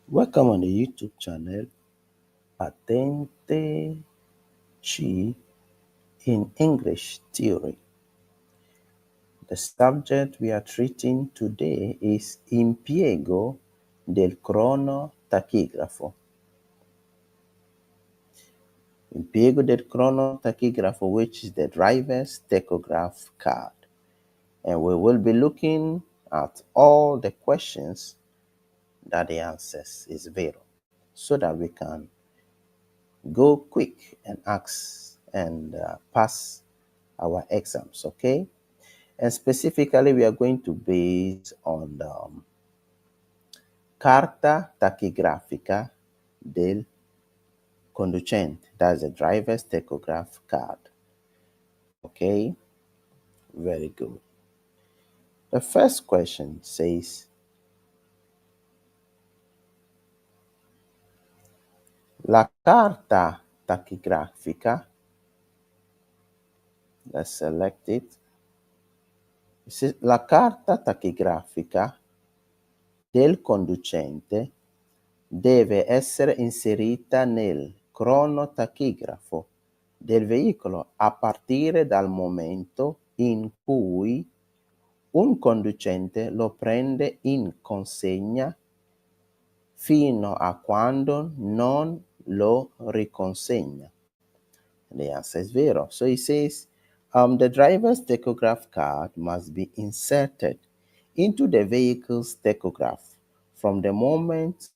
Welcome on the YouTube channel Patente C in English Theory. The subject we are treating today is Impiego del cronotachigrafo. Impiego del cronotachigrafo, which is the driver's tachograph card. And we will be looking at all the questions that the answers is zero, so that we can go quick and ask and pass our exams, okay? And specifically, we are going to base on the Carta Tachigrafica del Conducente. That's the driver's tachograph card. Okay, very good. The first question says, La carta tachigrafica, let's select it. It says, La carta tachigrafica del conducente deve essere inserita nel cronotachigrafo del veicolo a partire dal momento in cui un conducente lo prende in consegna fino a quando non lo riconsegna. The answer is zero. So it says the driver's tachograph card must be inserted into the vehicle's tachograph from the moment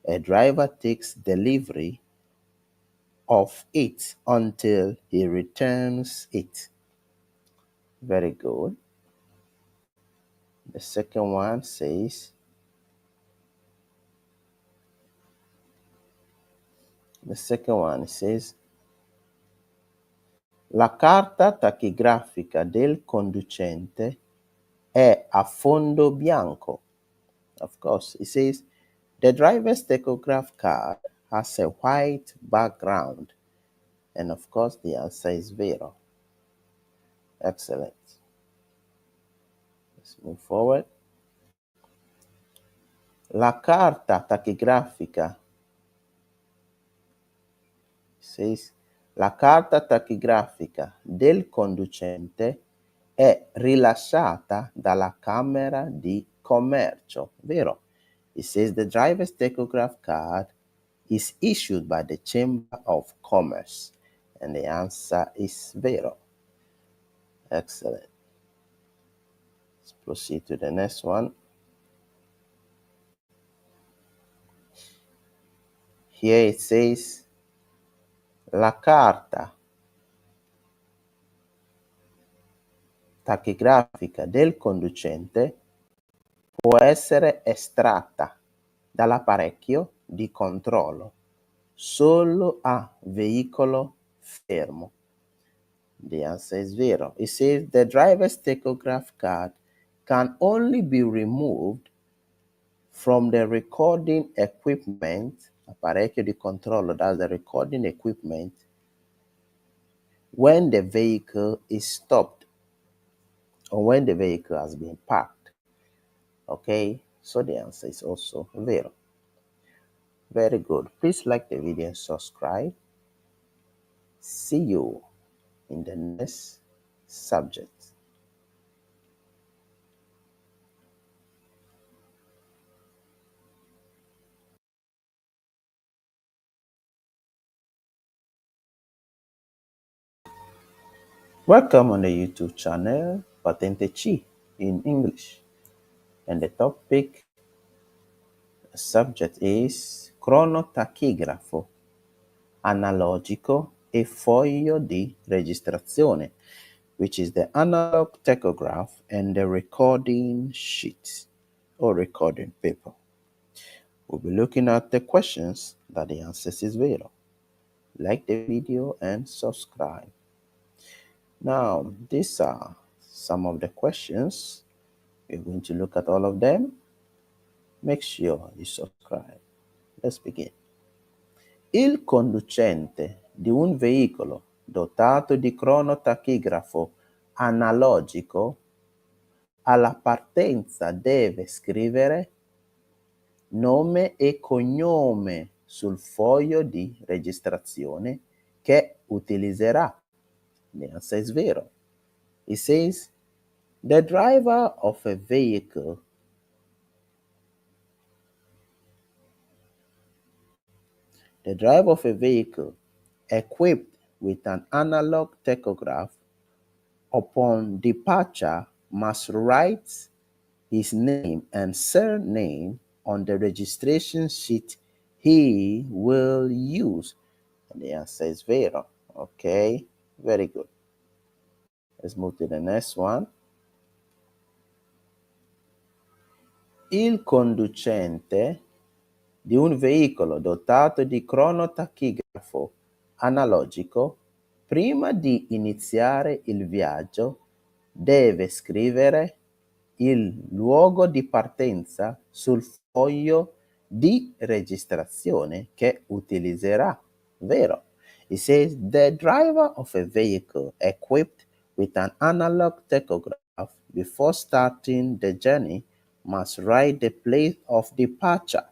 a driver takes delivery of it until he returns it. Very good. The second one says, La carta tachigrafica del conducente è a fondo bianco. Of course, it says, the driver's tachograph card has a white background. And of course, the answer is zero. Excellent. Let's move forward. La carta tachigrafica says, la carta tachigrafica del conducente è rilasciata dalla Camera di Commercio. Vero? It says the driver's tachograph card is issued by the Chamber of Commerce. And the answer is vero. Excellent. Let's proceed to the next one. Here it says, la carta tachigrafica del conducente può essere estratta dall'apparecchio di controllo solo a veicolo fermo. The answer is zero. It says the driver's tachograph card can only be removed from the recording equipment, apparecchio di controllo, that's the recording equipment, when the vehicle is stopped or when the vehicle has been parked. Okay, so the answer is also zero. Very good. Please like the video and subscribe. See you in the next subject. Welcome on the YouTube channel Patente C in English. And the topic subject is cronotachigrafo analogico e foglio di registrazione, which is the analog tachograph and the recording sheet or recording paper. We'll be looking at the questions that the answers is zero. Like the video and subscribe. Now, these are some of the questions. We're going to look at all of them. Make sure you subscribe. Let's begin. Il conducente di un veicolo dotato di cronotachigrafo analogico alla partenza deve scrivere nome e cognome sul foglio di registrazione che utilizzerà. The answer is vero. It says, the driver of a vehicle equipped with an analog tachograph upon departure must write his name and surname on the registration sheet he will use. And the answer is vero. Okay, very good. Let's move to the next one. Il conducente di un veicolo dotato di cronotachigrafo analogico, prima di iniziare il viaggio, deve scrivere il luogo di partenza sul foglio di registrazione che utilizzerà. Vero? It says the driver of a vehicle equipped with an analog tachograph before starting the journey must write the place of departure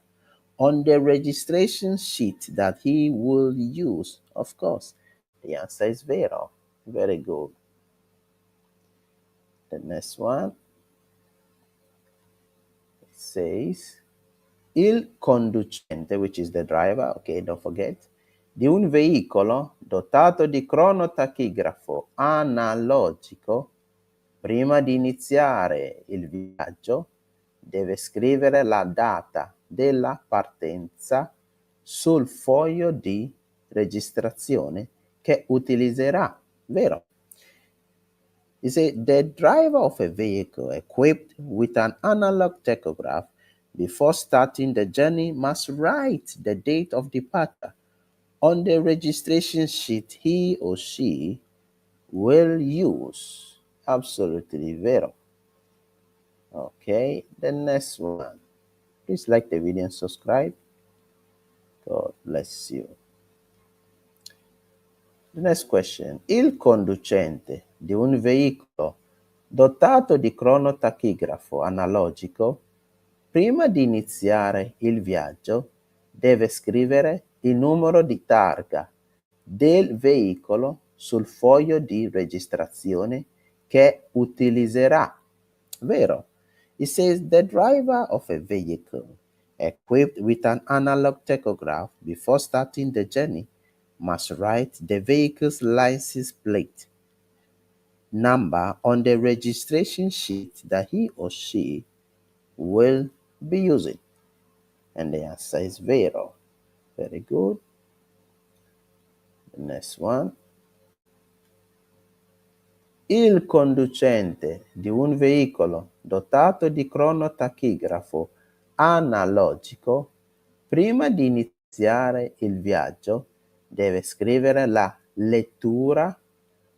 on the registration sheet that he will use. Of course, the answer is vero. Very good. The next one says, il conducente, which is the driver, okay, don't forget, di un veicolo dotato di cronotachigrafo analogico, prima di iniziare il viaggio, deve scrivere la data della partenza sul foglio di registrazione che utilizzerà. Vero? It says the driver of a vehicle equipped with an analog tachograph before starting the journey must write the date of departure on the registration sheet he or she will use. Absolutely vero. Okay, the next one. Please like the video and subscribe. God bless you. The next question. Il conducente di un veicolo dotato di cronotachigrafo analogico, prima di iniziare il viaggio, deve scrivere il numero di targa del veicolo sul foglio di registrazione che utilizzerà. Vero? It says the driver of a vehicle equipped with an analog tachograph before starting the journey must write the vehicle's license plate number on the registration sheet that he or she will be using. And the answer is vero. Very good. The next one. Il conducente di un veicolo dotato di cronotachigrafo analogico, prima di iniziare il viaggio, deve scrivere la lettura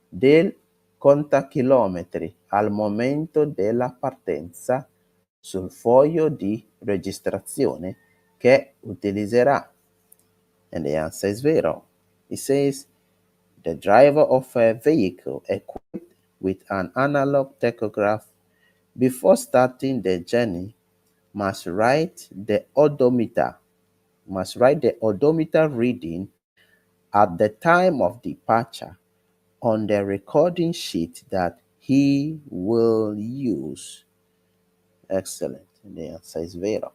del contachilometri al momento della partenza sul foglio di registrazione che utilizzerà. And the answer is vero. It says, the driver of a vehicle equipped with an analog tachograph before starting the journey must write the odometer reading at the time of departure on the recording sheet that he will use. Excellent. The answer is vero.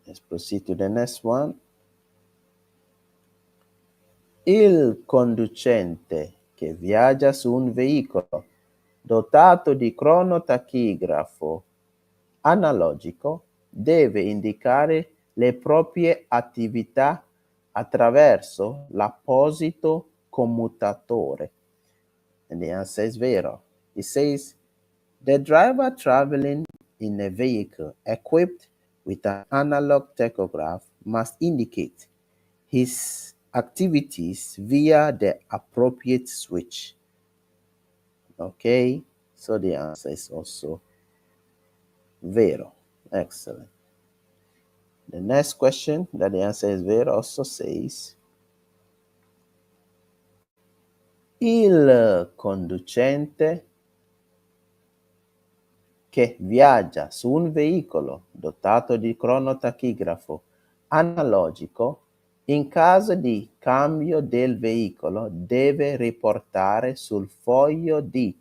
Let's proceed to the next one. Il conducente che viaggia su un veicolo dotato di cronotachigrafo analogico deve indicare le proprie attività attraverso l'apposito commutatore. And the answer is vero. It says, the driver traveling in a vehicle equipped with an analog tachograph must indicate his activities via the appropriate switch. Okay, so the answer is also vero. Excellent. The next question that the answer is vero also says, il conducente che viaggia su un veicolo dotato di cronotachigrafo analogico, in caso di cambio del veicolo deve riportare sul foglio di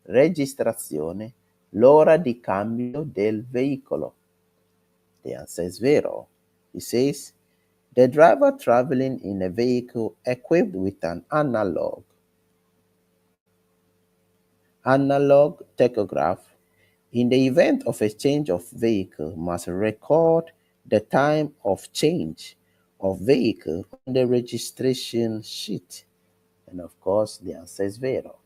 registrazione l'ora di cambio del veicolo. The answer is zero. It says, the driver traveling in a vehicle equipped with an analog tachograph in the event of a change of vehicle must record the time of change of vehicle on the registration sheet. And of course, the answer is zero.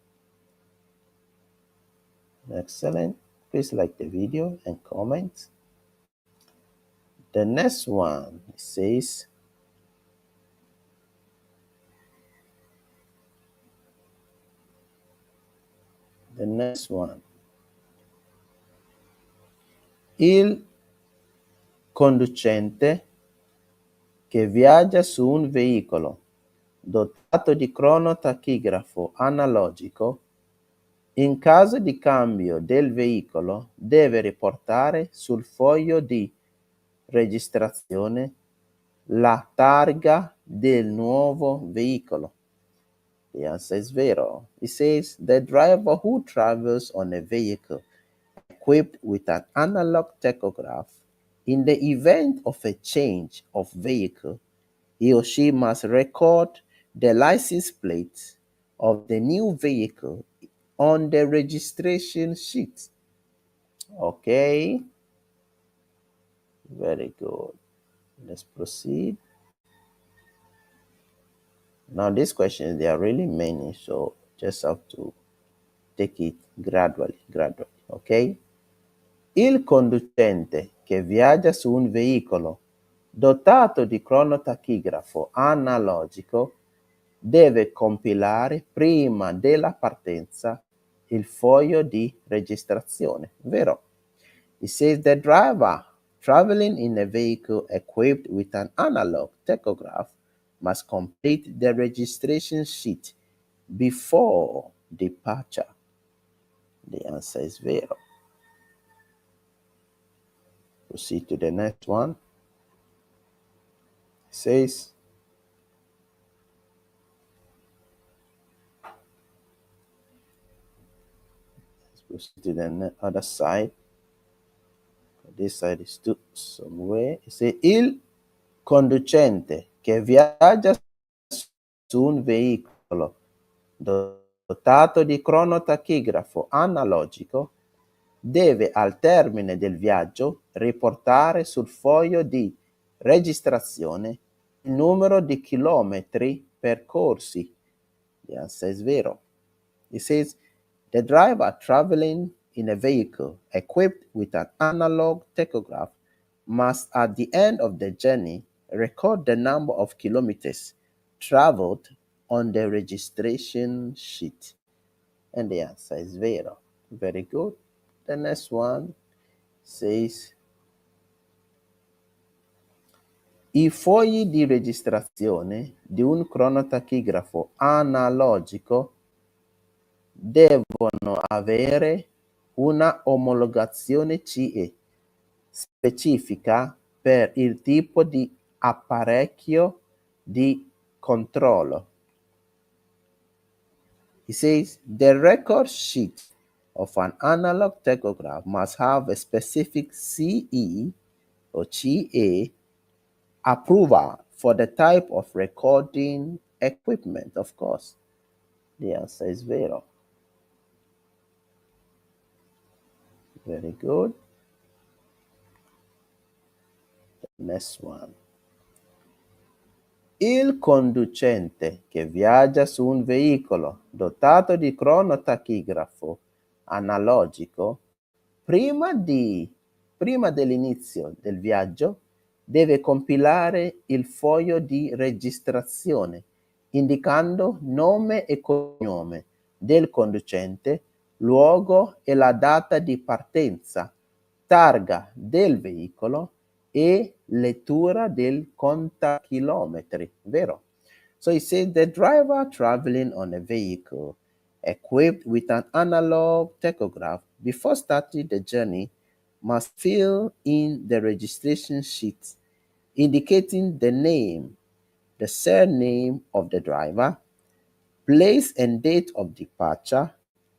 Excellent. Please like the video and comment. The next one says, il conducente che viaggia su un veicolo dotato di cronotachigrafo analogico, in caso di cambio del veicolo deve riportare sul foglio di registrazione la targa del nuovo veicolo. The answer is zero. It says the driver who travels on a vehicle equipped with an analog tachograph, in the event of a change of vehicle, he or she must record the license plate of the new vehicle on the registration sheet. Okay, very good. Let's proceed. Now these questions, there are really many, so just have to take it gradually, ok? Il conducente che viaggia su un veicolo dotato di cronotachigrafo analogico deve compilare prima della partenza il foglio di registrazione, vero? It says the driver traveling in a vehicle equipped with an analog tachograph must complete the registration sheet before departure. The answer is vero. Proceed to the next one. It says, let's proceed to the other side. This side is too somewhere. It says, il conducente che viaggia su un veicolo dotato di cronotachigrafo analogico deve al termine del viaggio riportare sul foglio di registrazione il numero di chilometri percorsi. The answer is vero. It says, the driver traveling in a vehicle equipped with an analog tachograph must at the end of the journey record the number of kilometers traveled on the registration sheet. And the answer is vero. Very good. The next one says, i fogli di registrazione di un cronotachigrafo analogico devono avere una omologazione CE specifica per il tipo di apparecchio di controllo. He says the record sheet of an analog tachograph must have a specific CE or CA approval for the type of recording equipment, of course. The answer is vero. Very good. The next one. Il conducente che viaggia su un veicolo dotato di cronotachigrafo analogico, prima dell'inizio del viaggio, deve compilare il foglio di registrazione, indicando nome e cognome del conducente, luogo e la data di partenza, targa del veicolo e lettura del contachilometri, vero? So it says the driver traveling on a vehicle equipped with an analog tachograph before starting the journey must fill in the registration sheet indicating the name, the surname of the driver, place and date of departure,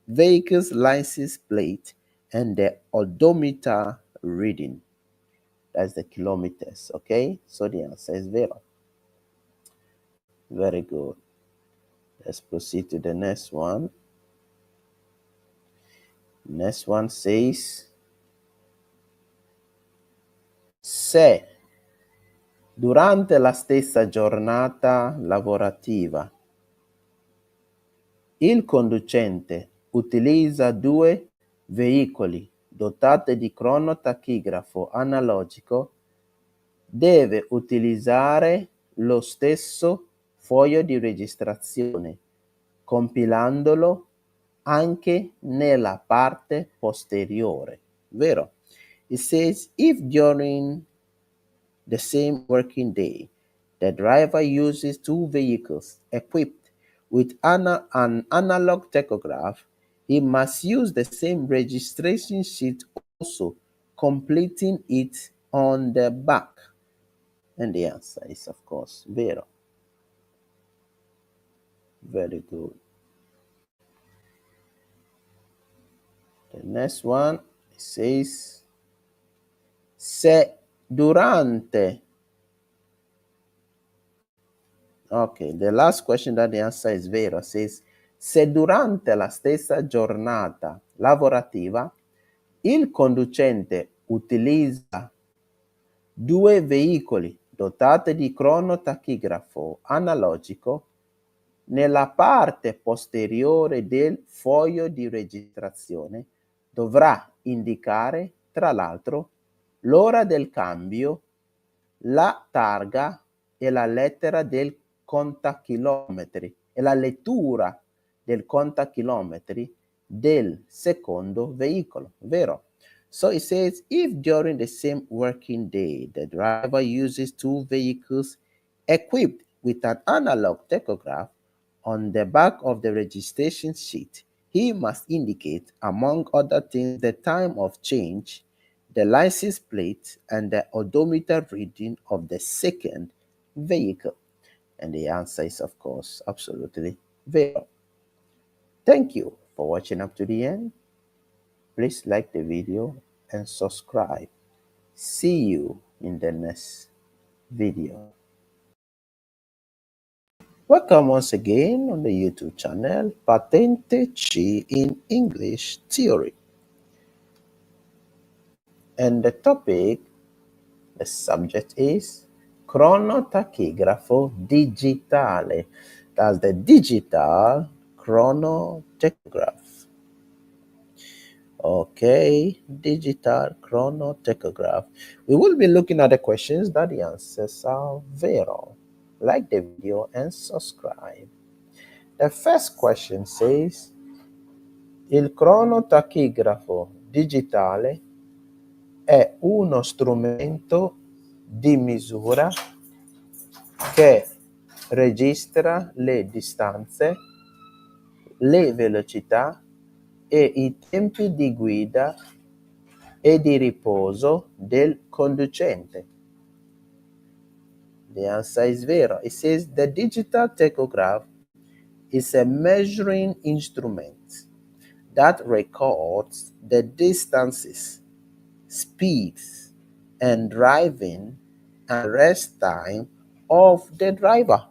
vehicle's license plate, and the odometer reading. That's the kilometers, okay? So the answer is zero. Very good. Let's proceed to the next one. Next one says, se durante la stessa giornata lavorativa il conducente utilizza due veicoli dotati di cronotachigrafo analogico, deve utilizzare lo stesso foglio di registrazione, compilandolo anche nella parte posteriore. Vero? It says, if during the same working day, the driver uses two vehicles equipped with an analog tachograph, he must use the same registration sheet also, completing it on the back. And the answer is, of course, vero. Very good. The next one says, se durante. Okay, the last question that the answer is vero says, se durante la stessa giornata lavorativa il conducente utilizza due veicoli dotati di cronotachigrafo analogico, nella parte posteriore del foglio di registrazione dovrà indicare, tra l'altro, l'ora del cambio, la targa e la lettera del contachilometri e la lettura del contachilometri del secondo veicolo, vero? So it says, if during the same working day the driver uses two vehicles equipped with an analog tachograph, on the back of the registration sheet, he must indicate, among other things, the time of change, the license plate, and the odometer reading of the second vehicle. And the answer is, of course, absolutely zero. Thank you for watching up to the end. Please like the video and subscribe. See you in the next video. Welcome once again on the YouTube channel, Patente in English Theory. And the topic, the subject is cronotachigrafo digitale. That's the digital chronotachograph. Okay, digital chronotachograph. We will be looking at the questions that the answers are vero. Like the video and subscribe. The first question says, il cronotachigrafo digitale è uno strumento di misura che registra le distanze, le velocità e i tempi di guida e di riposo del conducente. The answer is vero. It says the digital tachograph is a measuring instrument that records the distances, speeds, and driving and rest time of the driver.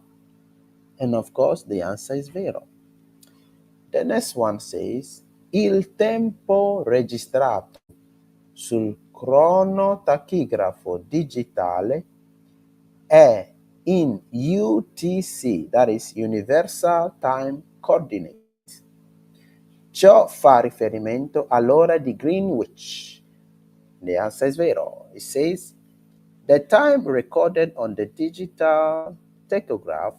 And of course, the answer is vero. The next one says, il tempo registrato sul cronotachigrafo digitale è in UTC, that is Universal Time Coordinate. Ciò fa riferimento all'ora di Greenwich. The answer is vero. It says, the time recorded on the digital tachograph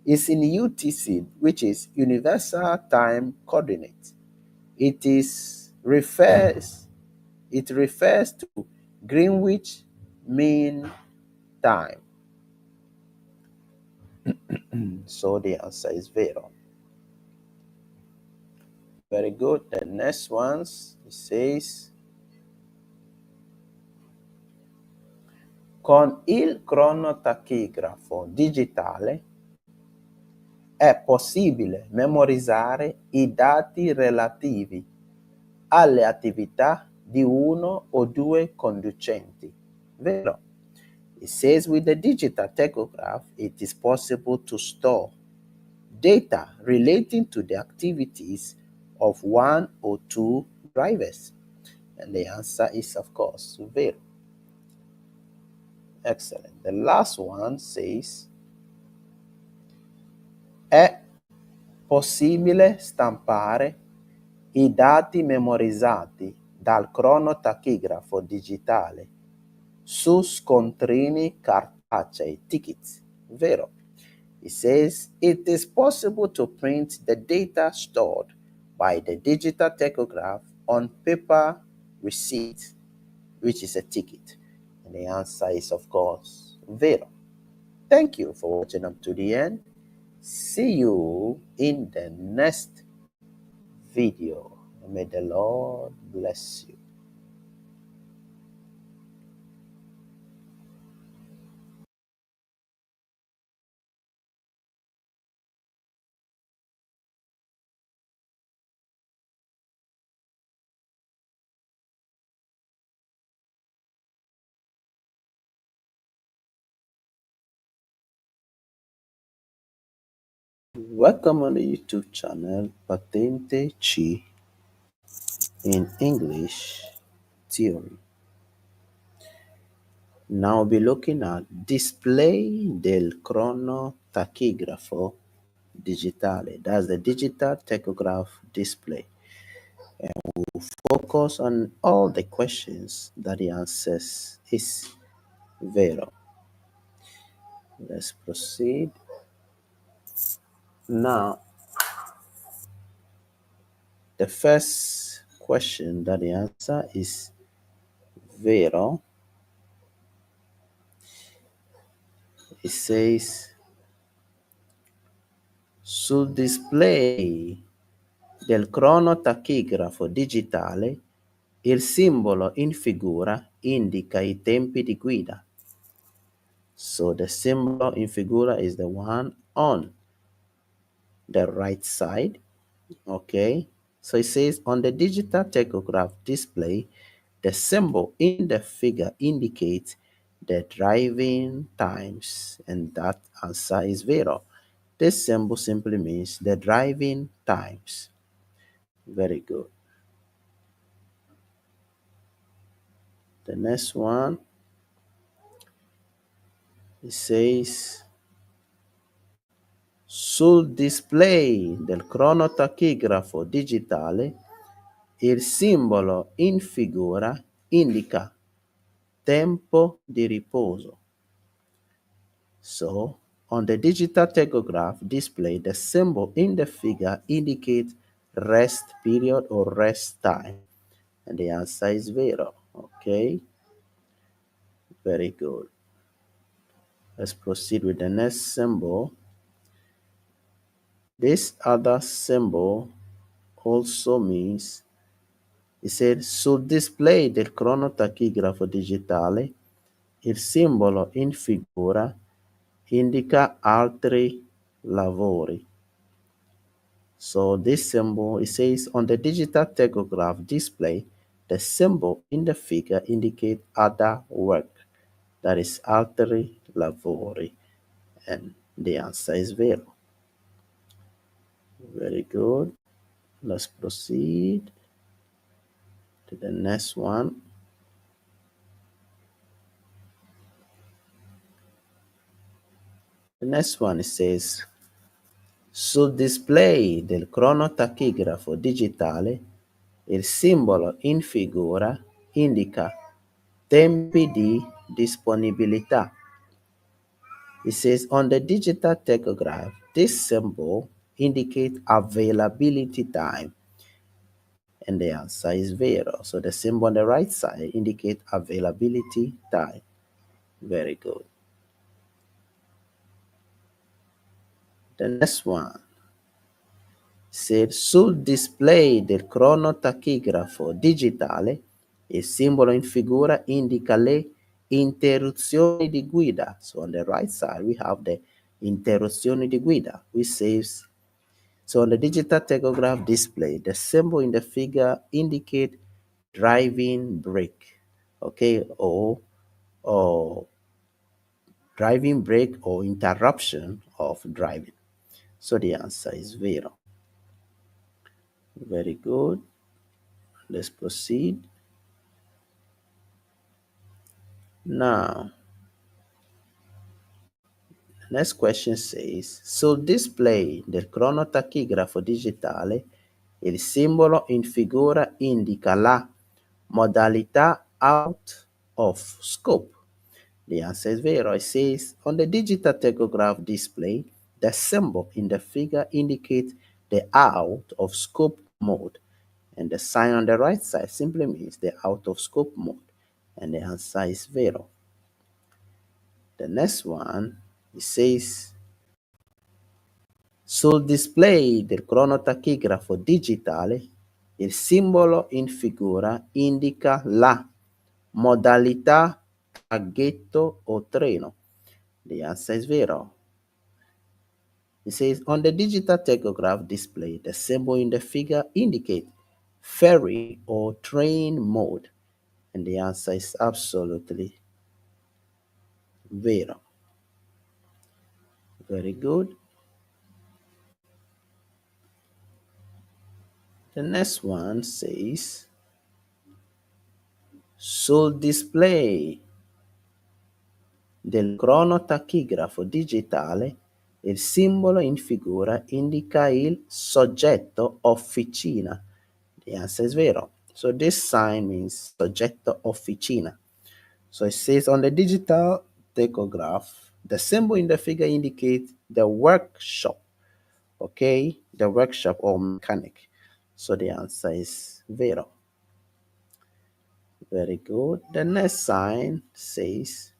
is in UTC, which is Universal Time Coordinate. It refers to Greenwich Mean Time. So the answer is vero. Very good. The next one says, con il cronotachigrafo digitale è possibile memorizzare i dati relativi alle attività di uno o due conducenti. Vero? It says with the digital tachograph, it is possible to store data relating to the activities of one or two drivers. And the answer is, of course, vero. Excellent. The last one says, è possibile stampare i dati memorizzati dal cronotachigrafo digitale su scontrini cartacei, tickets. Vero. It says it is possible to print the data stored by the digital tachograph on paper receipt, which is a ticket. And the answer is, of course, vero. Thank you for watching up to the end. See you in the next video. May the Lord bless you. Welcome on the YouTube channel Patente C in English Theory. Now we'll be looking at display del cronotachigrafo digitale. That's the digital tachograph display. And we'll focus on all the questions that the answers is vero. Let's proceed. Now, the first question that the answer is vero. It says, sul display del cronotachigrafo digitale, il simbolo in figura indica i tempi di guida. So the symbol in figura is the one on the right side. Okay, so it says on the digital tachograph display, the symbol in the figure indicates the driving times, and that answer is vero. This symbol simply means the driving times. Very good. The next one, it says, sul display del cronotachigrafo digitale, il simbolo in figura indica tempo di riposo. So, on the digital tachograph display, the symbol in the figure indicates rest period or rest time. And the answer is vero. Okay, very good. Let's proceed with the next symbol. This other symbol also means, it said, sul display del cronotachigrafo digitale, il simbolo in figura indica altri lavori. So this symbol, it says, on the digital tachograph display, the symbol in the figure indicates other work, that is altri lavori, and the answer is vero. Very good. Let's proceed to the next one. The next one, it says, sul display del cronotachigrafo digitale, il simbolo in figura indica tempi di disponibilità. It says on the digital tachograph, this symbol indicates availability time. And the answer is vero. So the symbol on the right side indicates availability time. Very good. The next one Se sul display del cronotachigrafo digitale il simbolo in figura indica le interruzioni di guida. So on the right side we have the interruzioni di guida, which says, so on the digital tachograph display, the symbol in the figure indicate driving brake, okay, or driving brake or interruption of driving. So the answer is vero. Very good. Let's proceed. Now, the next question says, sul display del cronotachigrafo digitale, il simbolo in figura indica la modalità out of scope. The answer is vero. It says, on the digital tachograph display, the symbol in the figure indicates the out of scope mode. And the sign on the right side simply means the out of scope mode. And the answer is vero. The next one, it says, sul display del cronotachigrafo digitale, il simbolo in figura indica la modalità traghetto o treno. The answer is vero. It says, on the digital tachograph display, the symbol in the figure indicates ferry or train mode. And the answer is absolutely vero. Very good. The next one says, sul display del cronotachigrafo digitale, il simbolo in figura indica il soggetto officina. The answer is vero. So this sign means soggetto officina. So it says on the digital tachograph, the symbol in the figure indicates the workshop, okay? The workshop or mechanic. So the answer is vero. Very good. The next sign says,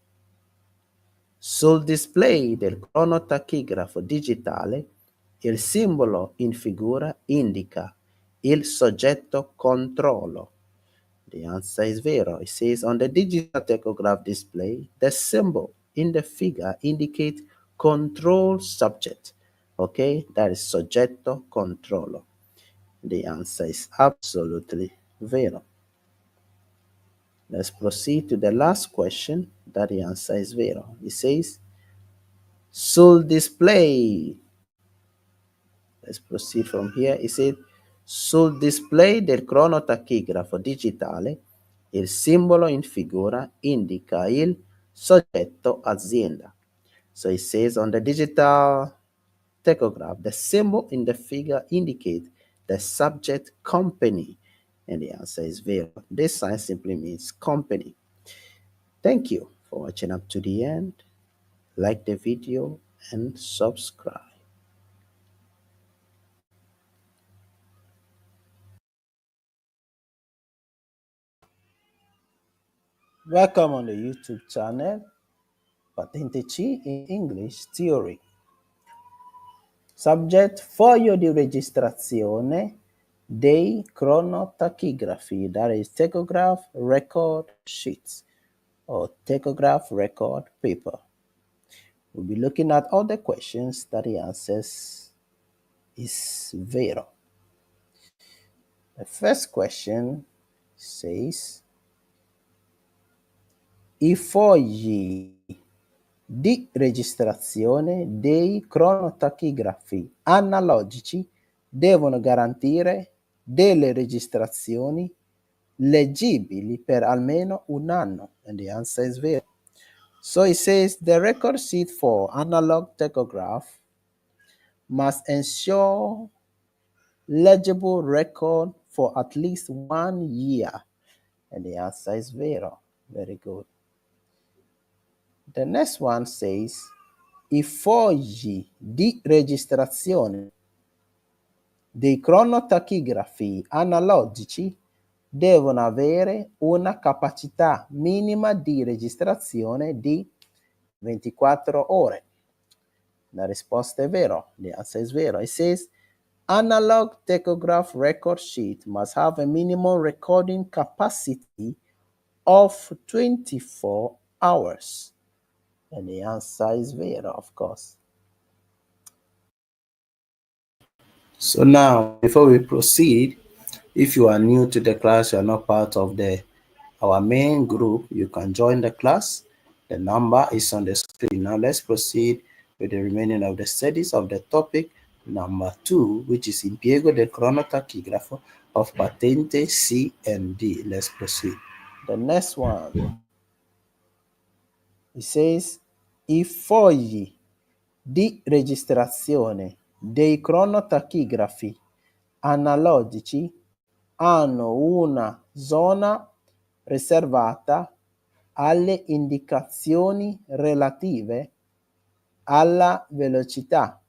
sul display del cronotachigrafo digitale, il simbolo in figura indica il soggetto controllo. The answer is vero. It says on the digital tachograph display, the symbol in the figure indicates control subject. Okay, that is soggetto controllo. The answer is absolutely vero. Let's proceed to the last question. That the answer is vero. It says, sul display. Let's proceed from here. It says, sul display del cronotachigrafo digitale, il simbolo in figura indica il soggetto azienda. So it says on the digital tachograph, the symbol in the figure indicates the subject company. And the answer is vero. This sign simply means company. Thank you for watching up to the end. Like the video and subscribe. Welcome on the YouTube channel, Patente in English Theory. Subject: foglio di registrazione dei cronotachigrafi, that is tachograph record sheets or tachograph record paper. We'll be looking at all the questions that the answers is vero. The first question says, i fogli di registrazione dei cronotachigrafi analogici devono garantire delle registrazioni leggibili per almeno un anno. And the answer is vero. So it says the record sheet for analog tachograph must ensure legible record for at least 1 year. And the answer is vero. Very good. The next one says, i fogli di registrazione dei cronotachigrafi analogici devono avere una capacità minima di registrazione di 24 ore. La risposta è vero. The answer is vero. It says analog tachograph record sheet must have a minimum recording capacity of 24 hours. And the answer is vero, of course. So now, before we proceed, if you are new to the class, you are not part of our main group, you can join the class. The number is on the screen. Now let's proceed with the remaining of the studies of the topic number 2, which is Impiego del cronotachigrafo of Patente C and D. Let's proceed. The next one, it says, I fogli di registrazione dei cronotachigrafi analogici hanno una zona riservata alle indicazioni relative alla velocità.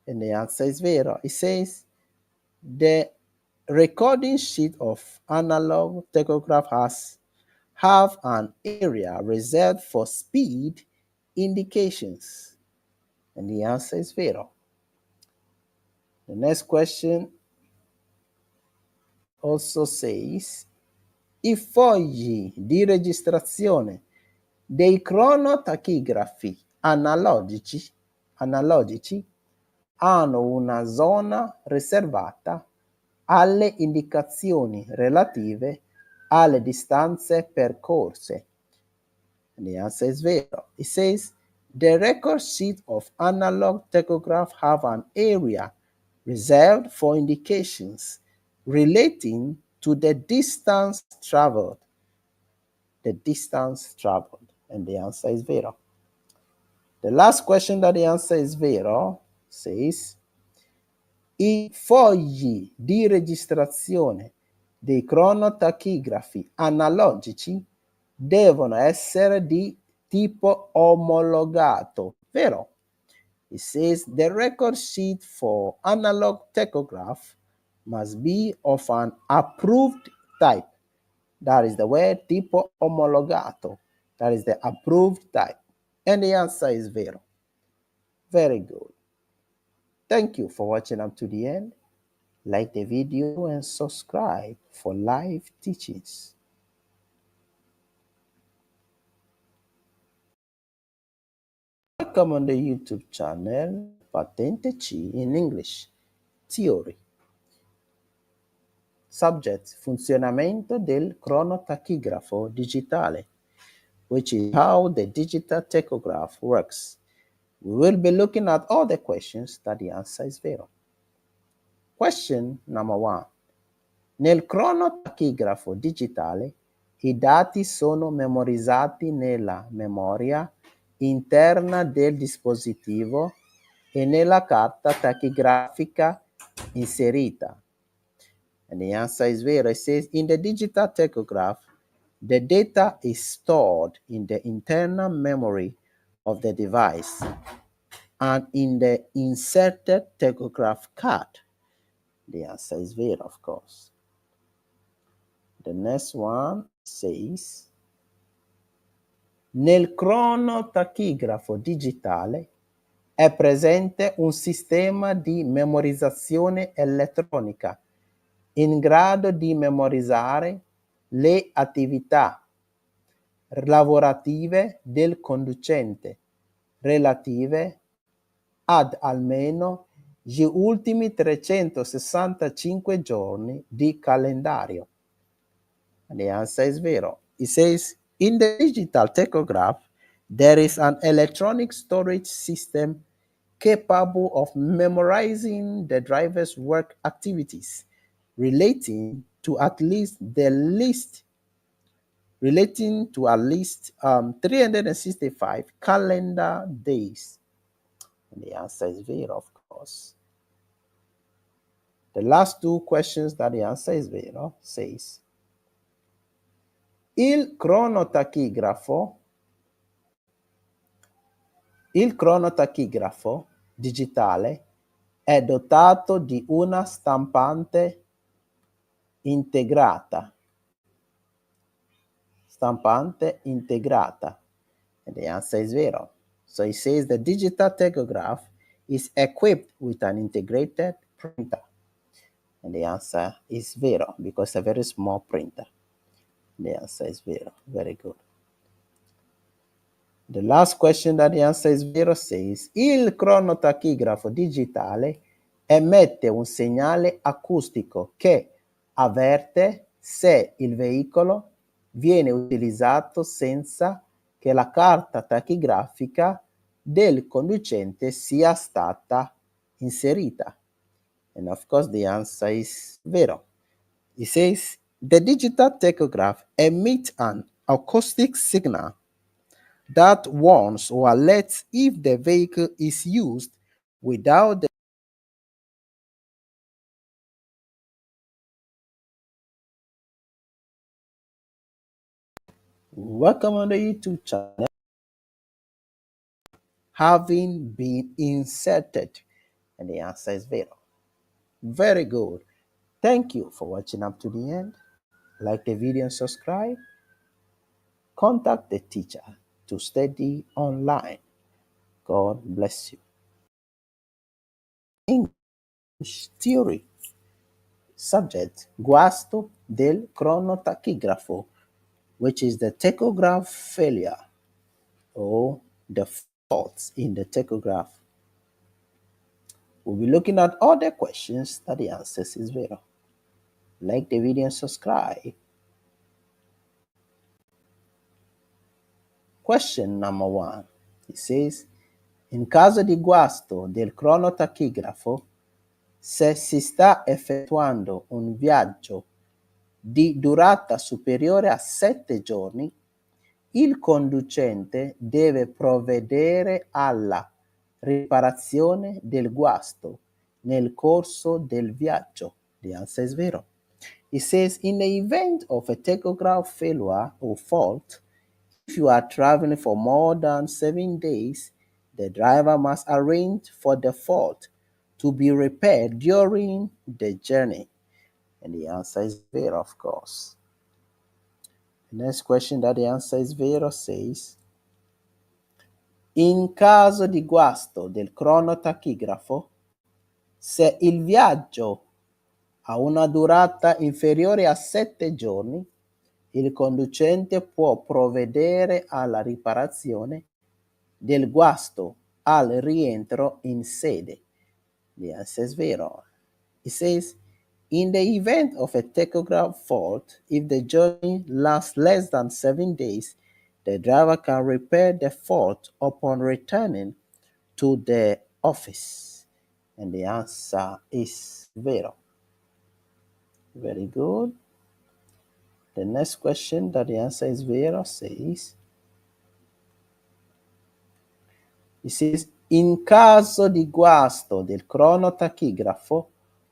And the answer is vero. It says the recording sheet of analog tachograph have an area reserved for speed indications. And the answer is vero. The next question also says, i fogli di registrazione dei cronotachigrafi analogici hanno una zona riservata alle indicazioni relative alle distanze percorse. And the answer is vero. It says, the record sheet of analog tachograph have an area reserved for indications relating to the distance traveled. The distance traveled. And the answer is vero. The last question that the answer is vero says, i fogli di registrazione dei cronotachigrafi analogici devono essere di tipo omologato. Vero? It says the record sheet for analog tachograph must be of an approved type. That is the word tipo omologato. That is the approved type. And the answer is vero. Very good. Thank you for watching up to the end. Like the video and subscribe for live teachings. Welcome on the YouTube channel Patente C in English. Theory. Subject: funzionamento del cronotachigrafo digitale, which is how the digital tachograph works. We will be looking at all the questions that the answer is vero. Question number 1. Nel cronotachigrafo digitale i dati sono memorizzati nella memoria interna del dispositivo e nella carta tachigrafica inserita. And the answer is vero. It says in the digital tachograph, the data is stored in the internal memory of the device and in the inserted tachograph card. The answer is vero, of course. The next one says, nel cronotachigrafo digitale è presente un sistema di memorizzazione elettronica in grado di memorizzare le attività lavorative del conducente relative ad almeno gli ultimi 365 giorni di calendario. And the answer is vero. It says, in the digital tachograph, there is an electronic storage system capable of memorizing the driver's work activities relating to at least 365 calendar days. And the answer is vero, of course. The last two questions that the answer is vero says, il cronotachigrafo digitale è dotato di una stampante integrata. And the answer is vero. So it says the digital tachograph is equipped with an integrated printer? And the answer is vero, because it's a very small printer. The answer is vero. Very good. The last question that the answer is vero says, il cronotachigrafo digitale emette un segnale acustico che avverte se il veicolo viene utilizzato senza che la carta tachigrafica del conducente sia stata inserita. And of course the answer is vero. It says, the digital tachograph emits an acoustic signal that warns or alerts if the vehicle is used without the welcome on the YouTube channel having been inserted, and the answer is vero. Very good. Thank you for watching up to the end. Like the video and subscribe. Contact the teacher to study online. God bless you. English theory. Subject, guasto del cronotachigrafo, which is the tachograph failure or the faults in the tachograph. We'll be looking at other questions that the answers is vero. Like the video and subscribe. Question number 1. It says, in caso di guasto del cronotachigrafo, se si sta effettuando un viaggio di durata superiore a 7 giorni, il conducente deve provvedere alla riparazione del guasto nel corso del viaggio. The answer is vero. It says, in the event of a tachograph failure or fault, if you are traveling for more than 7 days, the driver must arrange for the fault to be repaired during the journey. And the answer is vero, of course. The next question that the answer is vero says, in caso di guasto del cronotachigrafo, se il viaggio ha una durata inferiore a 7 giorni, il conducente può provvedere alla riparazione del guasto al rientro in sede. The answer is vero. It says, in the event of a tachograph fault, if the journey lasts less than 7 days, the driver can repair the fault upon returning to the office. And the answer is vero. Very good. The next question that the answer is vero says, it says, in caso di guasto del cronotachigrafo,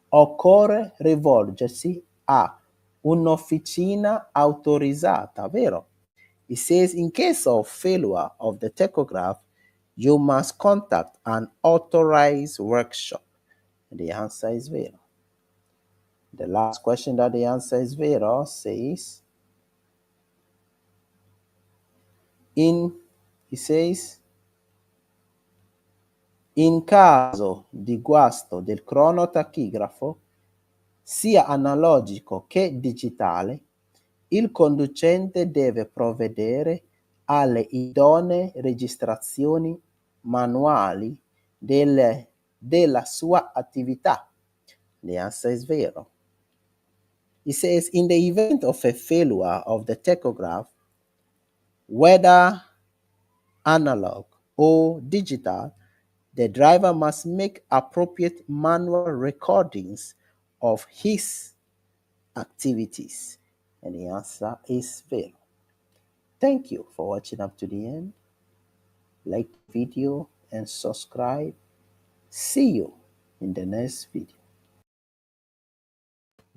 occorre rivolgersi a un'officina autorizzata, vero? It says, in case of failure of the tachograph, you must contact an authorized workshop. And the answer is vero. The last question that the answer is vero says, it says, in caso di guasto del cronotachigrafo, sia analogico che digitale, il conducente deve provvedere alle idonee registrazioni manuali della sua attività. The answer is vero. It says, in the event of a failure of the tachograph, whether analog or digital, the driver must make appropriate manual recordings of his activities. And the answer is vero. Thank you for watching up to the end. Like the video and subscribe. See you in the next video.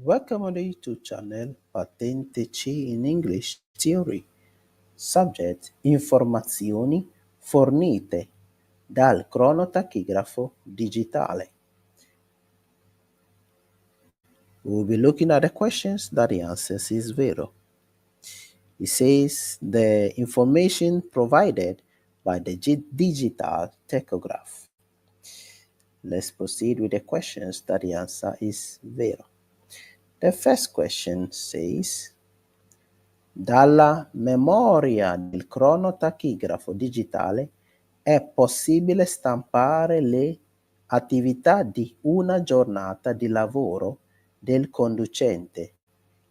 Welcome on the YouTube channel Patente C in English Theory. Subject, informazioni fornite dal cronotachigrafo digitale. We'll be looking at the questions that the answers is vero. It says the information provided by the digital tachograph. Let's proceed with the questions that the answer is vero. The first question says, dalla memoria del cronotachigrafo digitale è possibile stampare le attività di una giornata di lavoro del conducente,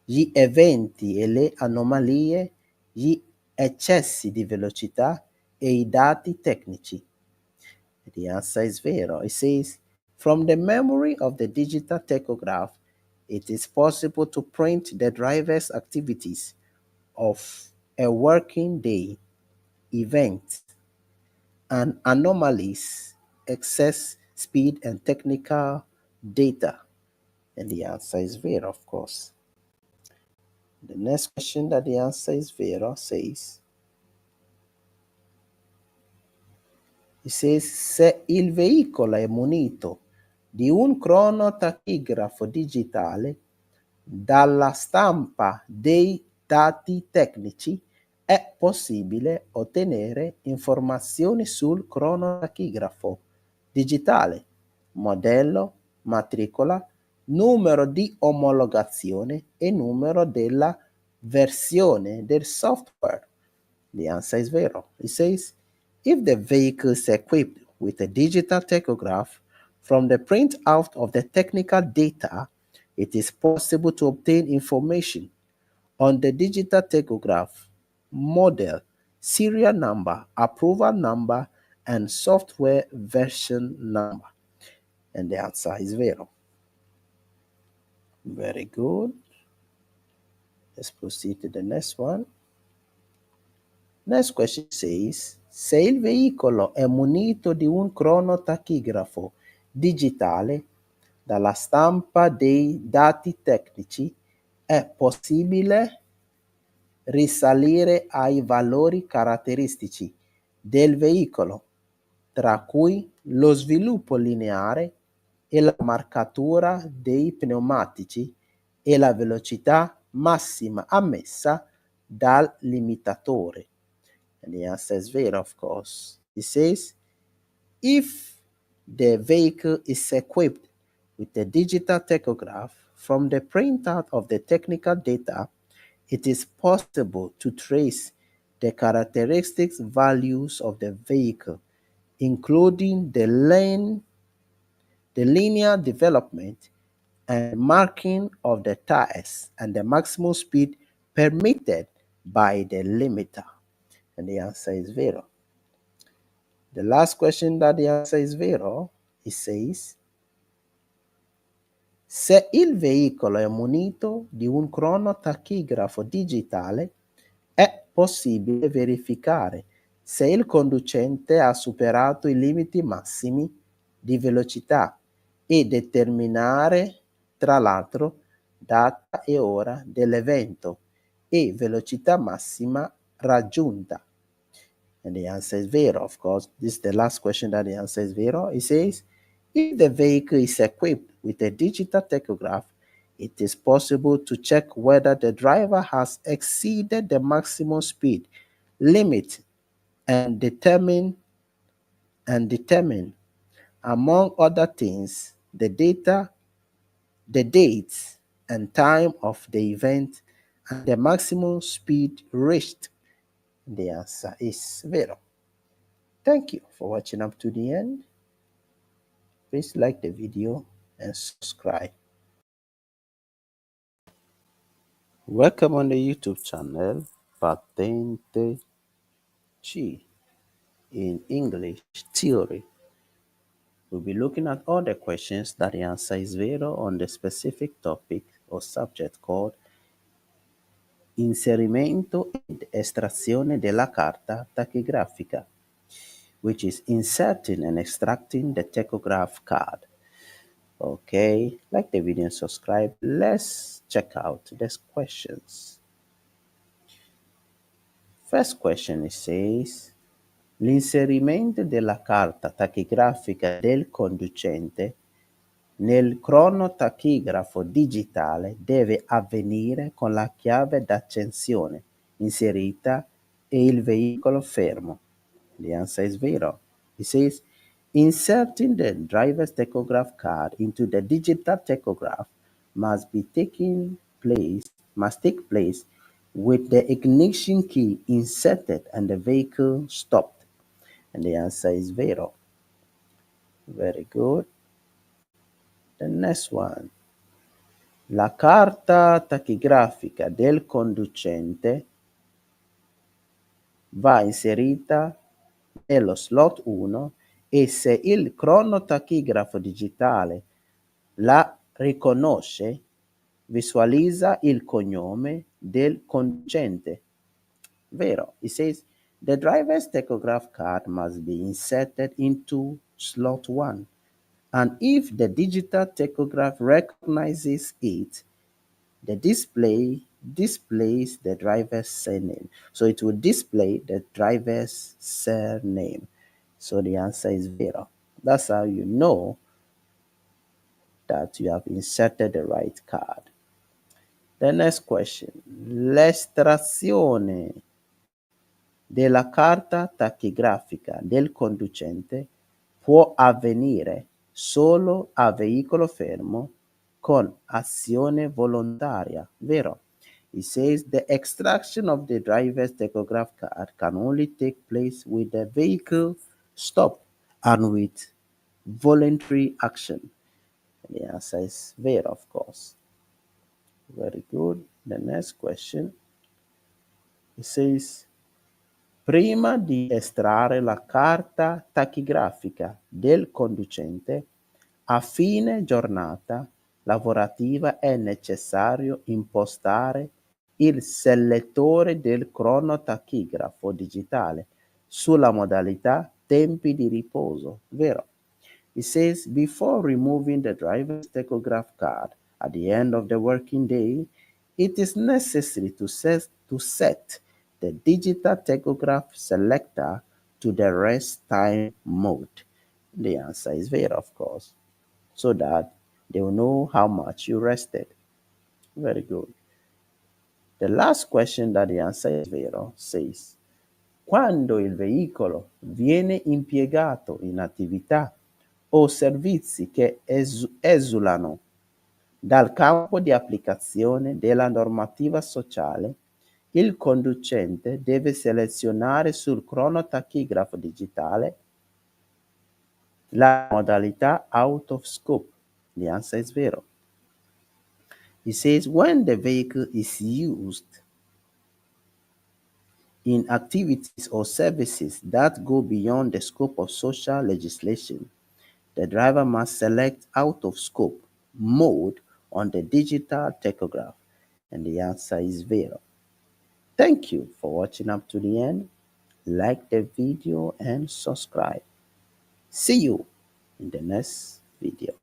gli eventi e le anomalie, gli eccessi di velocità e i dati tecnici. The answer is vero. It says, from the memory of the digital tachograph, it is possible to print the driver's activities of a working day, events, and anomalies, excess speed, and technical data. And the answer is vero, of course. The next question that the answer is vero says, it says, se il veicolo è munito di un cronotachigrafo digitale, dalla stampa dei dati tecnici è possibile ottenere informazioni sul cronotachigrafo digitale, modello, matricola, numero di omologazione e numero della versione del software. The answer is vero. It says, if the vehicle is equipped with a digital tachograph, from the printout of the technical data, it is possible to obtain information on the digital tachograph, model, serial number, approval number, and software version number. And the answer is vero. Very good. Let's proceed to the next one. Next question says, se il veicolo è munito di un cronotachigrafo digitale, dalla stampa dei dati tecnici è possibile risalire ai valori caratteristici del veicolo, tra cui lo sviluppo lineare e la marcatura dei pneumatici e la velocità massima ammessa dal limitatore. And the answer is vero, of course. It says, if the vehicle is equipped with a digital tachograph, from the printout of the technical data, it is possible to trace the characteristics values of the vehicle, including the linear development and marking of the tires and the maximum speed permitted by the limiter. And the answer is vero. The last question that the answer is vero, it says, se il veicolo è munito di un cronotachigrafo digitale, è possibile verificare se il conducente ha superato i limiti massimi di velocità e determinare, tra l'altro, data e ora dell'evento e velocità massima raggiunta. And the answer is vero, of course. This is the last question that the answer is vero. It says, if the vehicle is equipped with a digital tachograph, it is possible to check whether the driver has exceeded the maximum speed limit and determine, among other things, the dates and time of the event and the maximum speed reached. The answer is vero. Thank you for watching up to the end. Please like the video and subscribe. Welcome on the YouTube channel Patente in English theory. We'll be looking at all the questions that the answer is vero on the specific topic or subject called inserimento ed estrazione della carta tachigrafica, which is inserting and extracting the tachograph card. Okay, like the video and subscribe. Let's check out these questions. First question, it says, l'inserimento della carta tachigrafica del conducente nel cronotachigrafo digitale deve avvenire con la chiave d'accensione inserita e il veicolo fermo. The answer is vero. It says, Inserting the driver's tachograph card into the digital tachograph must be taking place must take place with the ignition key inserted and the vehicle stopped. And the answer is vero. Very good. The next one. La carta tachigrafica del conducente va inserita nello slot 1 e se il cronotachigrafo digitale la riconosce, visualizza il cognome del conducente. Vero. It says the driver's tachograph card must be inserted into slot 1. And if the digital tachograph recognizes it, the display displays the driver's surname. So it will display the driver's surname. So the answer is vero. That's how you know that you have inserted the right card. The next question. L'estrazione della carta tachigrafica del conducente può avvenire solo a veicolo fermo con azione volontaria, vero? It says the extraction of the driver's tachograph card can only take place with the vehicle stop and with voluntary action. The answer is vero, of course. Very good. The next question. It says prima di estrarre la carta tachigrafica del conducente, a fine giornata lavorativa è necessario impostare il selettore del cronotachigrafo digitale sulla modalità tempi di riposo, vero? It says before removing the driver's tachograph card at the end of the working day, it is necessary to set the digital tachograph selector to the rest time mode. The answer is vero, of course, so that they will know how much you rested. Very good. The last question that the answer is vero says, quando il veicolo viene impiegato in attività o servizi che esulano dal campo di applicazione della normativa sociale, il conducente deve selezionare sul cronotachigrafo digitale la modalità out of scope. The answer is vero. It says when the vehicle is used in activities or services that go beyond the scope of social legislation, the driver must select out of scope mode on the digital tachograph. And the answer is vero. Thank you for watching up to the end. Like the video and subscribe. See you in the next video.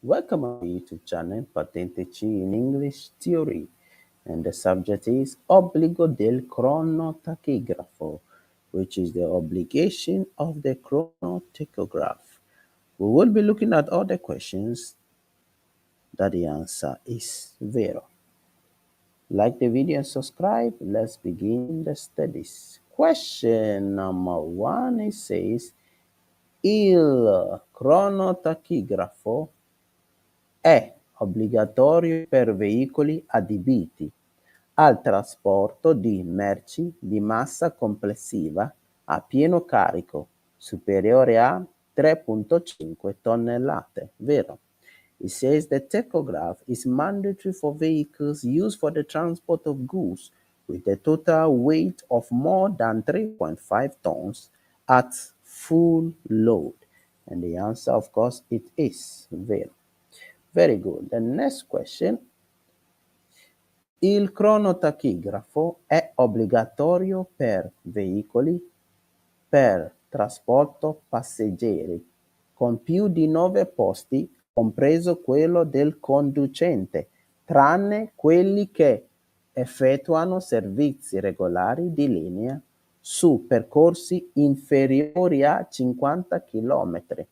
Welcome on my YouTube channel Patente in English Theory, and the subject is Obbligo del cronotachigrafo, which is the obligation of the chronotachograph. We will be looking at all the questions that the answer is vero. Like the video and subscribe. Let's begin the studies. Question number 1, it says il cronotachigrafo è obbligatorio per veicoli adibiti al trasporto di merci di massa complessiva a pieno carico superiore a 3,5 tonnellate, vero? It says the tachograph is mandatory for vehicles used for the transport of goods with a total weight of more than 3.5 tons at full load. And the answer, of course, it is vero. Very good. The next question. Il cronotachigrafo è obbligatorio per veicoli per trasporto passeggeri con più di 9 posti, compreso quello del conducente, tranne quelli che effettuano servizi regolari di linea su percorsi inferiori a 50 km.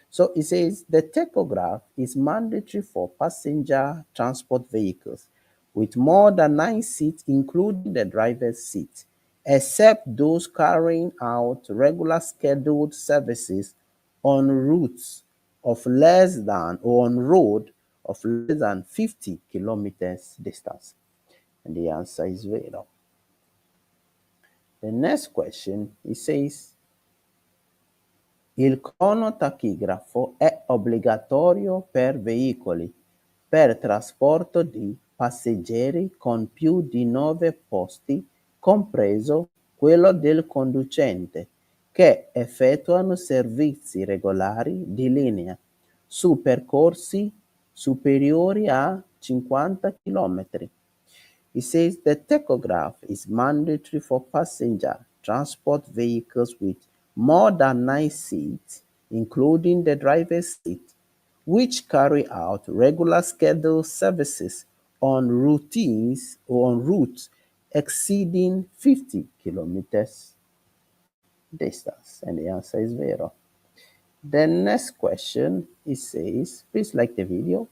So it says the tachograph is mandatory for passenger transport vehicles with more than 9 seats, including the driver's seat, except those carrying out regular scheduled services on routes of less than or on road of less than 50 kilometers distance. And the answer is zero. The next question, it says, il cronotachigrafo è obbligatorio per veicoli per trasporto di passeggeri con più di 9 posti, compreso quello del conducente, che effettuano servizi regolari di linea su percorsi superiori a 50 km. It says the tachograph is mandatory for passenger transport vehicles with more than 9 seats, including the driver's seat, which carry out regular scheduled services on routines or on routes exceeding 50 kilometers distance. And the answer is vero. The next question, it says, please like the video.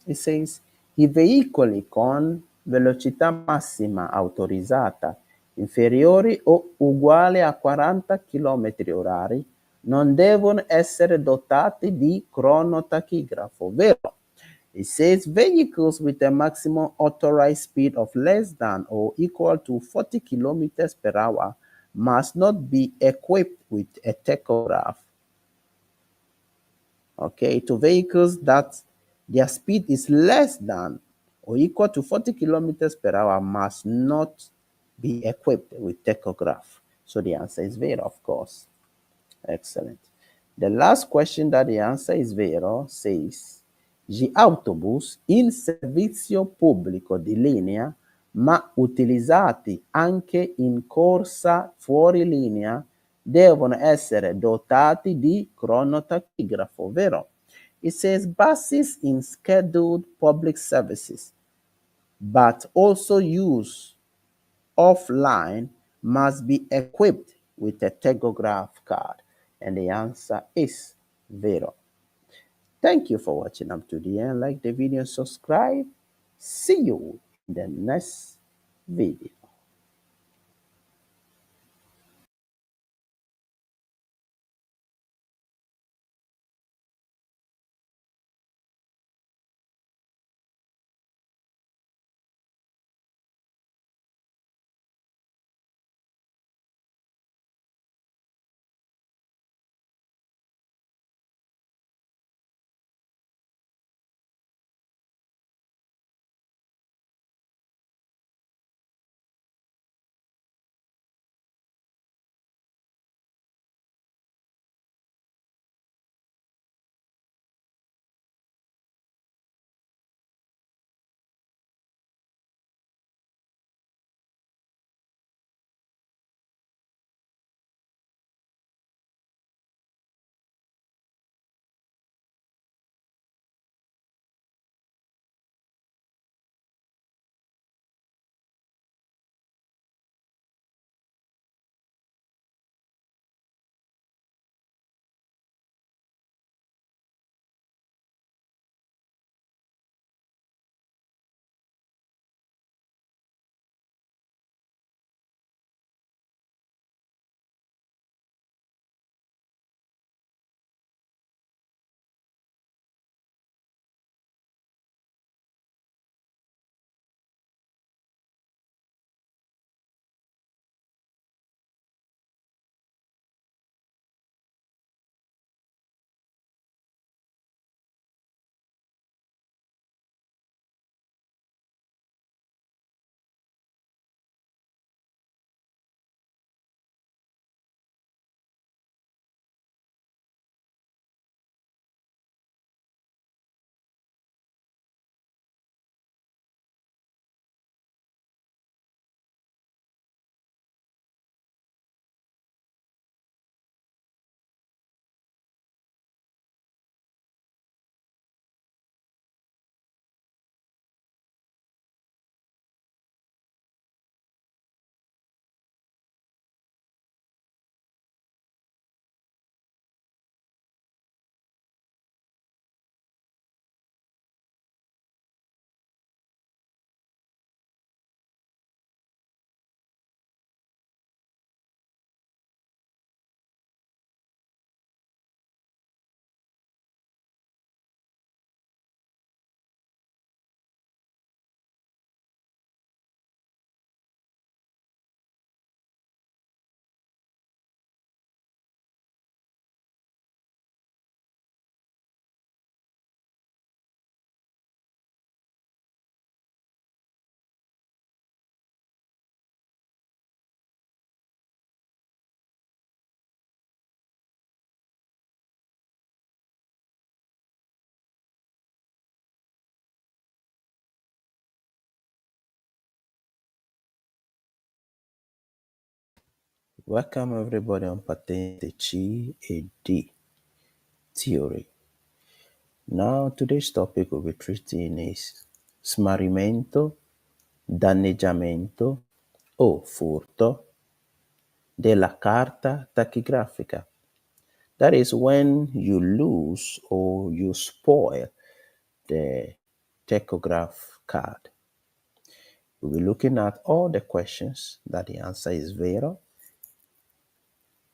It says, i veicoli con velocità massima autorizzata inferiori o uguale a 40 km orari non devono essere dotati di cronotachigrafo, vero? It says vehicles with a maximum authorized speed of less than or equal to 40 kilometers per hour must not be equipped with a tachograph. Okay, to vehicles that their speed is less than or equal to 40 kilometers per hour must not be equipped with tachograph. So the answer is vero, of course. Excellent. The last question that the answer is vero says, gli autobus in servizio pubblico di linea ma utilizzati anche in corsa fuori linea devono essere dotati di cronotachigrafo, vero? It says buses in scheduled public services, but also used offline, must be equipped with a tachograph card. And the answer is vero. Thank you for watching up to the end. Like the video and subscribe. See you in the next video. Welcome everybody on Patente C e D theory. Now today's topic we'll be treating is smarrimento, danneggiamento o furto della carta tachigrafica. That is when you lose or you spoil the tachograph card. We'll be looking at all the questions that the answer is vero.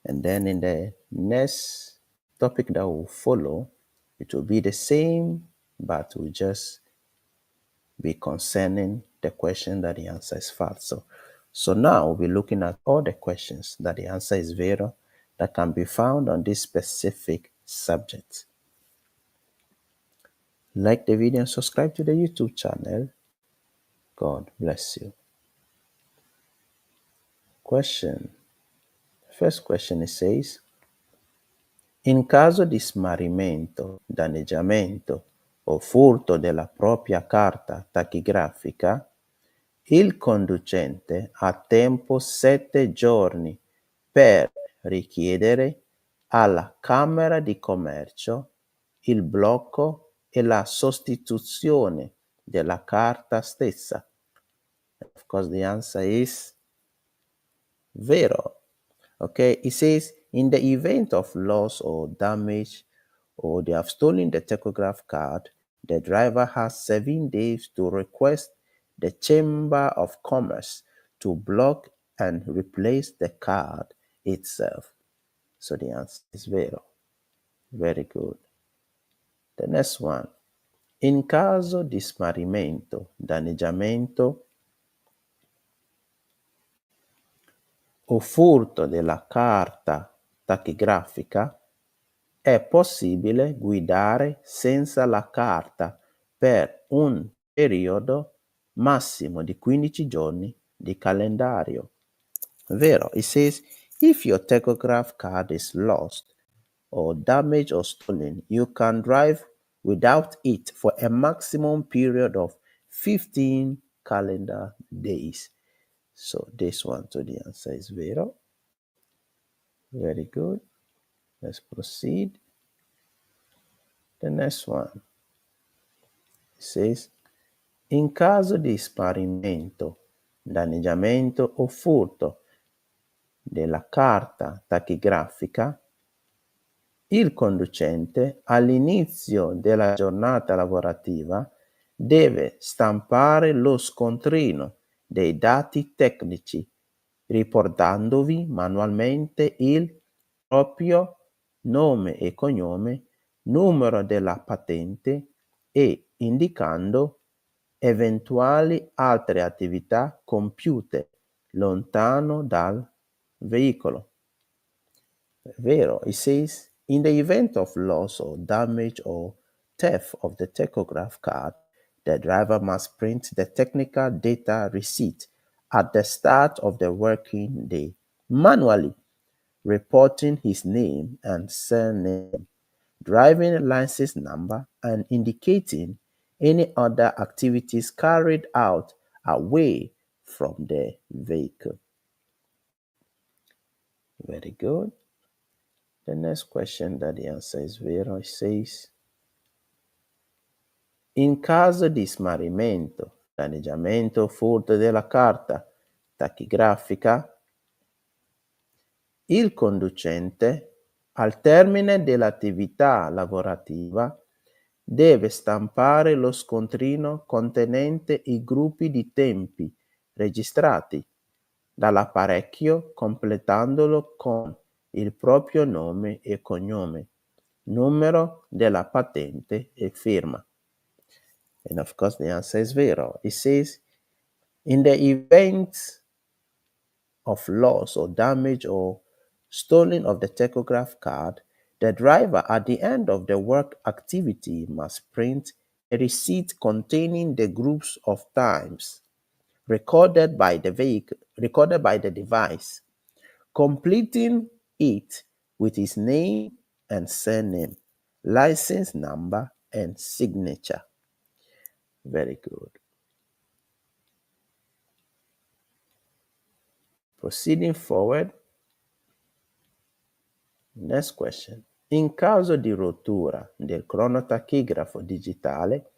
And then in the next topic that will follow, it will be the same, but will just be concerning the question that the answer is false. So now we'll be looking at all the questions that the answer is vero that can be found on this specific subject. Like the video and subscribe to the YouTube channel. God bless you. First question, it says, in caso di smarrimento, danneggiamento o furto della propria carta tachigrafica, il conducente ha tempo 7 giorni per richiedere alla Camera di Commercio il blocco e la sostituzione della carta stessa. Of course, the answer is vero. Okay, it says in the event of loss or damage or they have stolen the tachograph card, the driver has 7 days to request the Chamber of Commerce to block and replace the card itself. So the answer is vero. Very good. The next one. In caso di smarrimento, danneggiamento o furto della carta tachigrafica, è possibile guidare senza la carta per un periodo massimo di 15 giorni di calendario. Vero, it says, if your tachograph card is lost or damaged or stolen, you can drive without it for a maximum period of 15 calendar days. So this one, so the answer is vero. Very good. Let's proceed. The next one. It says, in caso di smarrimento, danneggiamento o furto della carta tachigrafica, il conducente all'inizio della giornata lavorativa deve stampare lo scontrino dei dati tecnici, riportandovi manualmente il proprio nome e cognome, numero della patente e indicando eventuali altre attività compiute lontano dal veicolo. Vero, it says, in the event of loss or damage or theft of the tachograph card, the driver must print the technical data receipt at the start of the working day, manually reporting his name and surname, driving license number, and indicating any other activities carried out away from the vehicle. Very good. The next question that the answer is vero, it says, in caso di smarrimento, danneggiamento o furto della carta tachigrafica, il conducente, al termine dell'attività lavorativa, deve stampare lo scontrino contenente i gruppi di tempi registrati dall'apparecchio completandolo con il proprio nome e cognome, numero della patente e firma. And of course the answer is vero. It says, in the event of loss or damage or stolen of the tachograph card, the driver at the end of the work activity must print a receipt containing the groups of times recorded by the device, completing it with his name and surname, license number, and signature. Very good. Proceeding forward, Next question. In caso di rottura del cronotachigrafo digitale,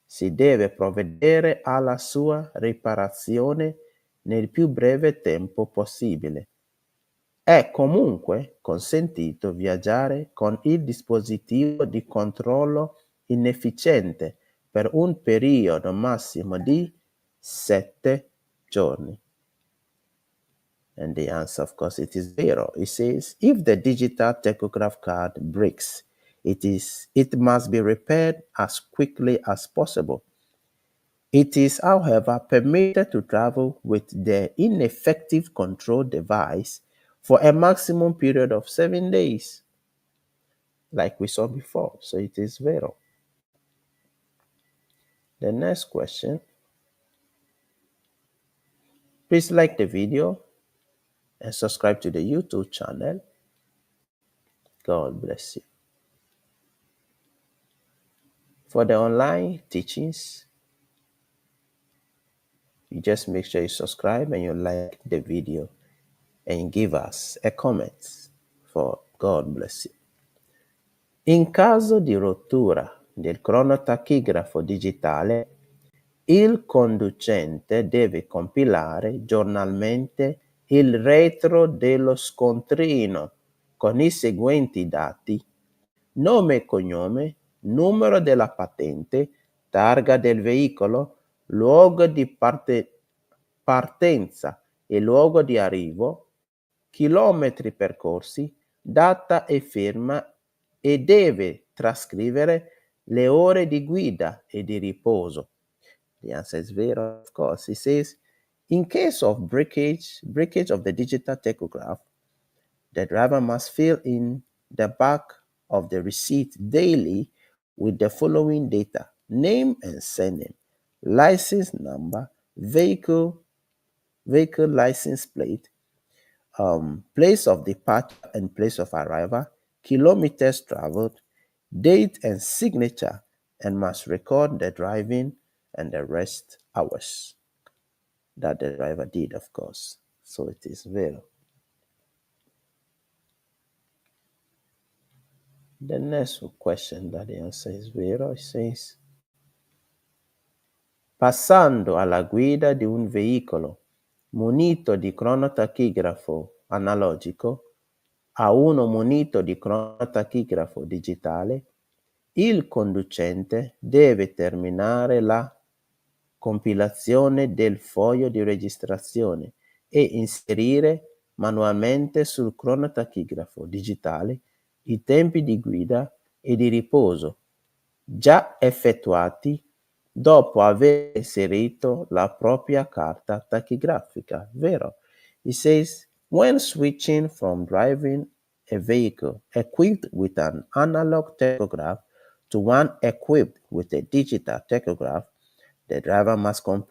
si deve provvedere alla sua riparazione nel più breve tempo possibile. È comunque consentito viaggiare con il dispositivo di controllo inefficiente per un periodo massimo di 7 giorni. And the answer, of course, it is 0. It says, if the digital tachograph card breaks, it must be repaired as quickly as possible. It is, however, permitted to travel with the ineffective control device for a maximum period of 7 days, like we saw before. So it is 0. The next question. Please like the video and subscribe to the YouTube channel. God bless you. For the online teachings, you just make sure you subscribe and you like the video and give us a comment. For God bless you. In caso di rottura del cronotachigrafo digitale, il conducente deve compilare giornalmente il retro dello scontrino con i seguenti dati: nome e cognome, numero della patente, targa del veicolo, luogo di partenza e luogo di arrivo, chilometri percorsi, data e firma, e deve trascrivere le ore di guida e di riposo. The answer is zero, of course. It says, in case of breakage of the digital tachograph, the driver must fill in the back of the receipt daily with the following data: name and surname, license number, vehicle license plate, place of departure and place of arrival, kilometers traveled, date and signature, and must record the driving and the rest hours that the driver did, of course. So it is zero. The next question that the answer is zero, it says, passando alla guida di un veicolo munito di cronotachigrafo analogico a uno munito di cronotachigrafo digitale, il conducente deve terminare la compilazione del foglio di registrazione e inserire manualmente sul cronotachigrafo digitale i tempi di guida e di riposo già effettuati dopo aver inserito la propria carta tachigrafica, vero? It says, when switching from driving a vehicle equipped with an analog tachograph to one equipped with a digital tachograph, the driver must complete